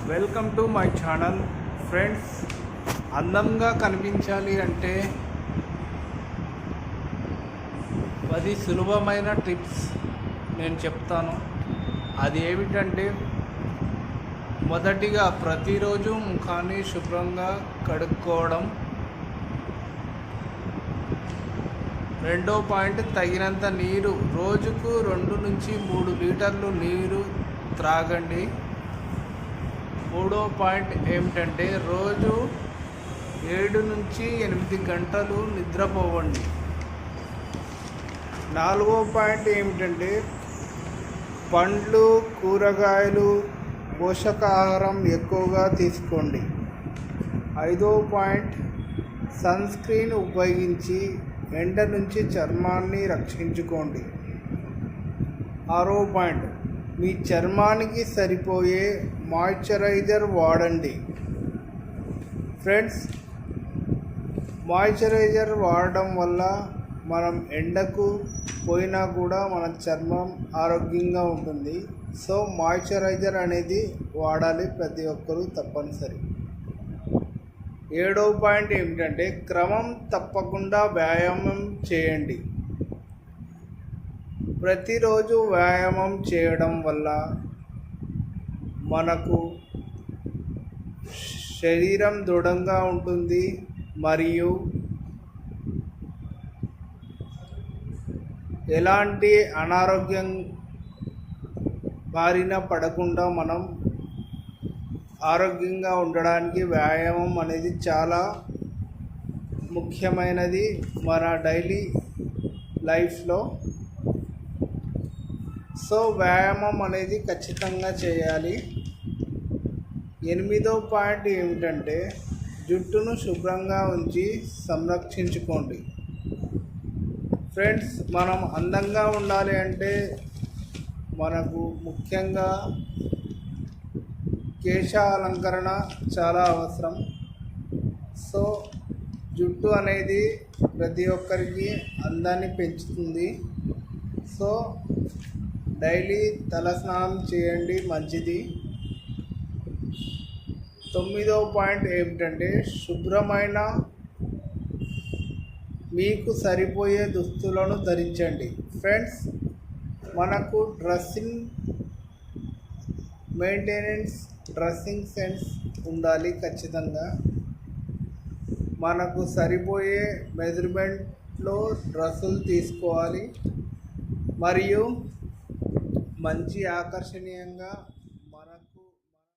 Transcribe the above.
Welcome to my channel friends. అందంగా కనిపించాలి అంటే 10 సులభమైన టిప్స్ నేను చెప్తాను. అది ఏమిటంటే, మొదటిగా ప్రతిరోజు ముఖాన్ని శుభ్రంగా కడుక్కోవడం. రెండో పాయింట్, తగినంత నీరు, రోజుకు 2 నుంచి 3 లీటర్లు నీరు త్రాగండి. మూడో పాయింట్ ఏమిటంటే, రోజు 7 నుంచి 8 గంటలు నిద్రపోవండి. నాలుగో పాయింట్ ఏమిటంటే, పండ్లు, కూరగాయలు, పోషకాహారం ఎక్కువగా తీసుకోండి. ఐదో పాయింట్, సన్ స్క్రీన్ ఉపయోగించి ఎండ నుంచి చర్మాన్ని రక్షించుకోండి. ఆరో పాయింట్, మీ చర్మానికి సరిపోయే మాయిశ్చరైజర్ వాడండి. ఫ్రెండ్స్, మాయిశ్చరైజర్ వాడడం వల్ల మనం ఎండకు పోయినా కూడా మన చర్మం ఆరోగ్యంగా ఉంటుంది. సో మాయిశ్చరైజర్ అనేది వాడాలి ప్రతి ఒక్కరూ తప్పనిసరి. ఏడవ పాయింట్ ఏమిటంటే, క్రమం తప్పకుండా వ్యాయామం చేయండి. ప్రతిరోజు వ్యాయామం చేయడం వల్ల మనకు శరీరం దృఢంగా ఉంటుంది మరియు ఎలాంటి అనారోగ్యం బారిన పడకుండా మనం ఆరోగ్యంగా ఉండడానికి వ్యాయామం అనేది చాలా ముఖ్యమైనది మన డైలీ లైఫ్లో. సో వ్యాయామం అనేది ఖచ్చితంగా చేయాలి. ఎనిమిదో పాయింట్ ఏమిటంటే, జుట్టును శుభ్రంగా ఉంచి సంరక్షించుకోండి. ఫ్రెండ్స్, మనం అందంగా ఉండాలి అంటే మనకు ముఖ్యంగా కేశ అలంకరణ చాలా అవసరం. సో జుట్టు అనేది ప్రతి ఒక్కరికి అందాన్ని పెంచుతుంది. సో డైలీ తలస్నానం చేయండి, మంచిది. తొమ్మిదో పాయింట్ ఏమిటంటే, శుభ్రమైన మీకు సరిపోయే దుస్తులను ధరించండి. ఫ్రెండ్స్, మనకు డ్రెస్సింగ్ సెన్స్ ఉండాలి ఖచ్చితంగా. మనకు సరిపోయే మెజర్మెంట్లో డ్రెస్సులు తీసుకోవాలి మరియు మంచి ఆకర్షణీయంగా